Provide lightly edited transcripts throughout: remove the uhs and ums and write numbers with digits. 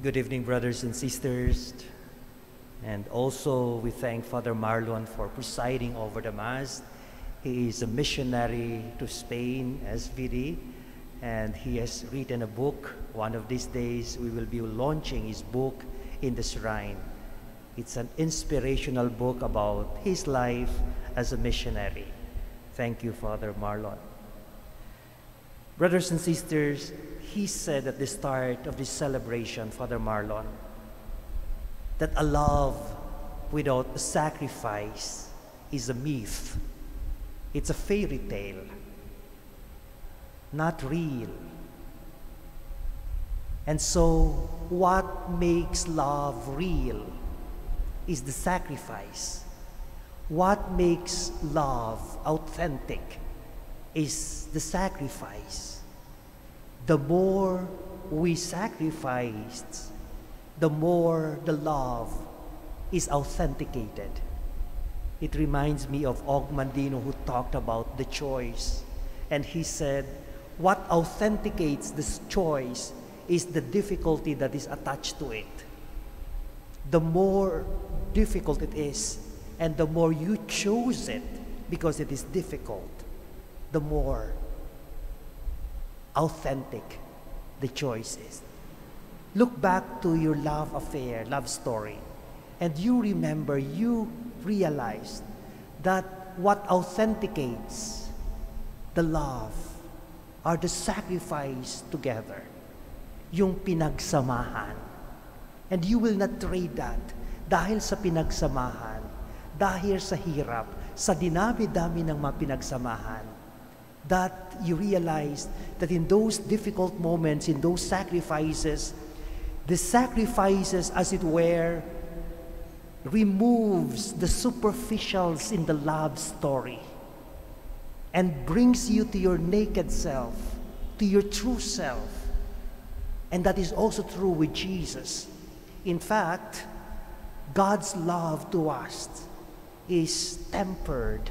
Good evening, brothers and sisters. And also, we thank Father Marlon for presiding over the Mass. He is a missionary to Spain, SVD, and he has written a book. One of these days, we will be launching his book in the shrine. It's an inspirational book about his life as a missionary. Thank you, Father Marlon. Brothers and sisters, he said at the start of this celebration, Father Marlon, that a love without a sacrifice is a myth. It's a fairy tale, not real. And so, what makes love real is the sacrifice. What makes love authentic is the sacrifice. The more we sacrifice, the more the love is authenticated. It reminds me of Ogmandino, who talked about the choice. And he said, what authenticates this choice is the difficulty that is attached to it. The more difficult it is, and the more you choose it because it is difficult, the more authentic the choice is. Look back to your love affair, love story, and you remember, you realize that what authenticates the love are the sacrifice together, yung pinagsamahan. And you will not trade that dahil sa pinagsamahan, dahil sa hirap, sa dinami-dami ng mga pinagsamahan, that you realize that in those difficult moments, in those sacrifices, the sacrifices, as it were, removes the superficials in the love story and brings you to your naked self, to your true self. And that is also true with Jesus. In fact, God's love to us is tempered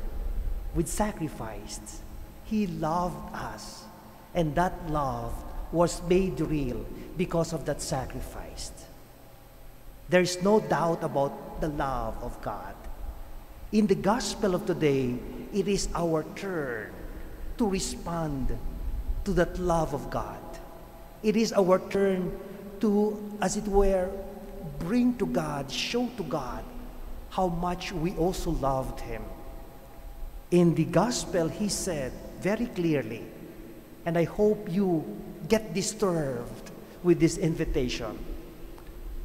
with sacrifice. He loved us, and that love was made real because of that sacrifice. There's no doubt about the love of God. In the gospel of today, it is our turn to respond to that love of God. It is our turn to, as it were, bring to God, show to God how much we also loved Him. In the gospel, He said very clearly, and I hope you get disturbed with this invitation.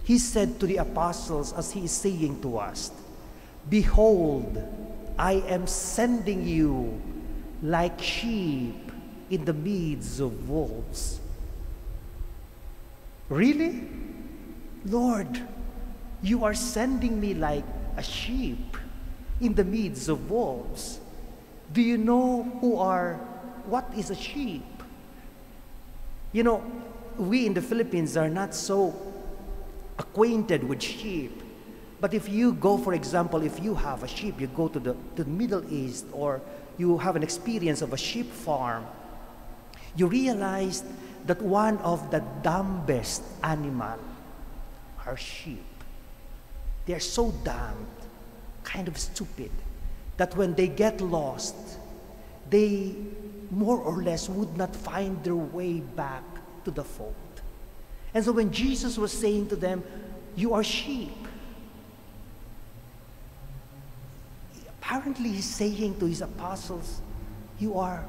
He said to the apostles, as He is saying to us, "Behold, I am sending you like sheep in the midst of wolves." Really? Lord, you are sending me like a sheep in the midst of wolves. Do you know what is a sheep? You know, we in the Philippines are not so acquainted with sheep. But if you go, for example, if you have a sheep, you go to the Middle East, or you have an experience of a sheep farm, you realize that one of the dumbest animal are sheep. They are so dumb, kind of stupid, that when they get lost, they more or less would not find their way back to the fold. And so when Jesus was saying to them, "You are sheep," apparently He's saying to His apostles, "You are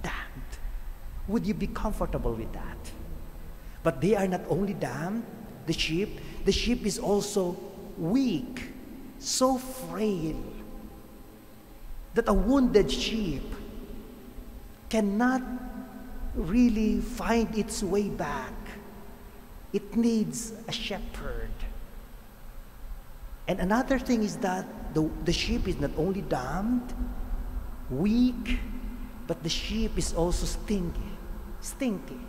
damned." Would you be comfortable with that? But they are not only damned, the sheep is also weak, so frail, that a wounded sheep cannot really find its way back. It needs a shepherd. And another thing is that the sheep is not only damned, weak, but the sheep is also stinky.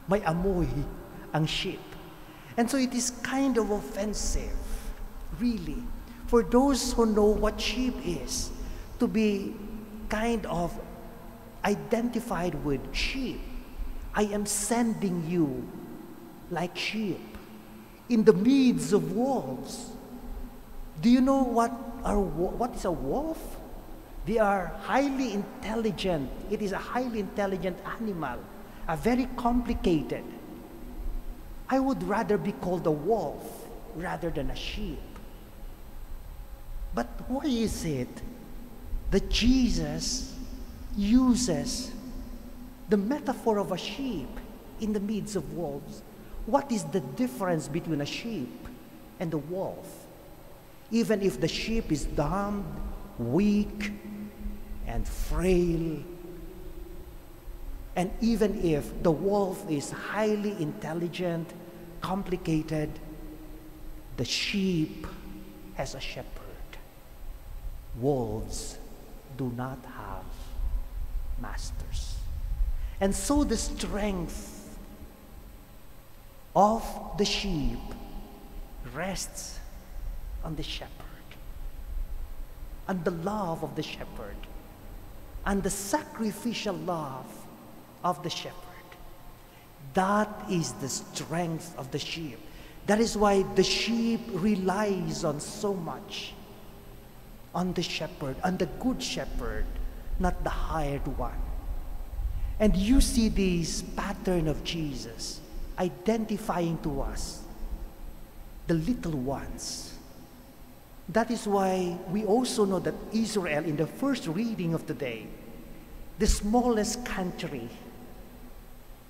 May amoy ang sheep. And so it is kind of offensive, really, for those who know what sheep is, to be kind of identified with sheep. I am sending you like sheep. in the midst of wolves. Do you know what is a wolf? They are highly intelligent. It is a highly intelligent animal, a very complicated. I would rather be called a wolf rather than a sheep. But why is it that Jesus uses the metaphor of a sheep in the midst of wolves? What is the difference between a sheep and a wolf? Even if the sheep is dumb, weak, and frail, and even if the wolf is highly intelligent, complicated, the sheep has a shepherd. Wolves do not have masters. And so the strength of the sheep rests on the shepherd, and the love of the shepherd, and the sacrificial love of the shepherd. That is the strength of the sheep. That is why the sheep relies on so much on the shepherd, on the good shepherd, not the hired one. And you see this pattern of Jesus identifying to us the little ones. That is why we also know that Israel, in the first reading of the day, the smallest country,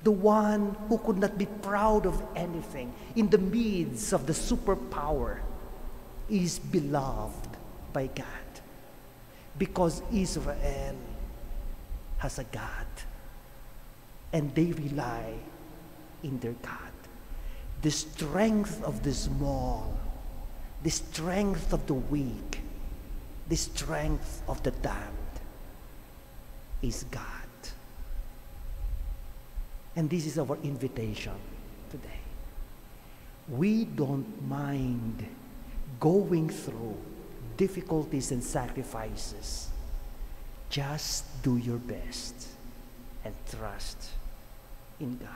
the one who could not be proud of anything in the midst of the superpower, is beloved by God, because Israel has a God and they rely in their God. The strength of the small, the strength of the weak, the strength of the damned is God. And this is our invitation today. We don't mind going through difficulties and sacrifices. Just do your best and trust in God.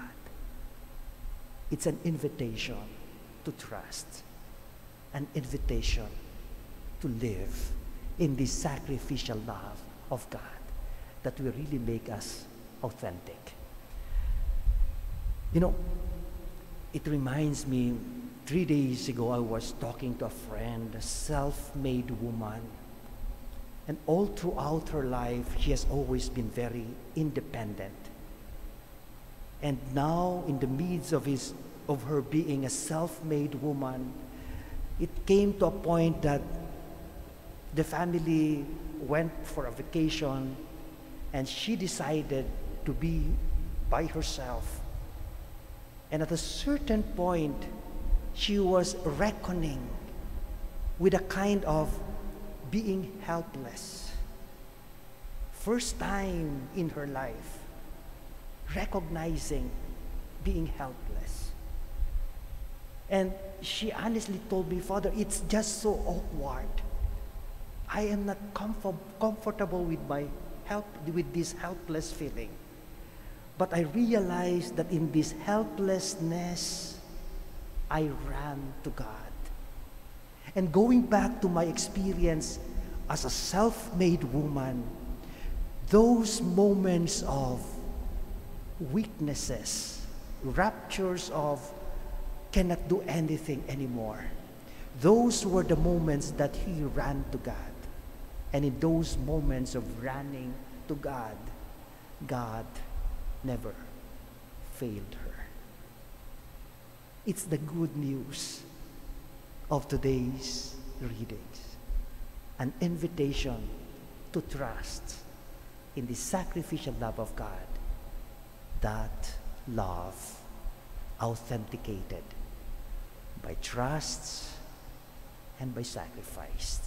It's an invitation to trust, an invitation to live in this sacrificial love of God that will really make us authentic. You know, it reminds me, 3 days ago I was talking to a friend, a self-made woman, and all throughout her life she has always been very independent. And now, in the midst of her being a self-made woman, it came to a point that the family went for a vacation and she decided to be by herself. And at a certain point, she was reckoning with a kind of being helpless. First time in her life, recognizing being helpless. And she honestly told me, "Father, it's just so awkward. I am not comfortable with this helpless feeling." But I realized that in this helplessness, I ran to God. And going back to my experience as a self-made woman, those moments of weaknesses, raptures of cannot do anything anymore, those were the moments that he ran to God. And in those moments of running to God, God never failed her. It's the good news of today's readings. An invitation to trust in the sacrificial love of God. That love authenticated by trust and by sacrifice.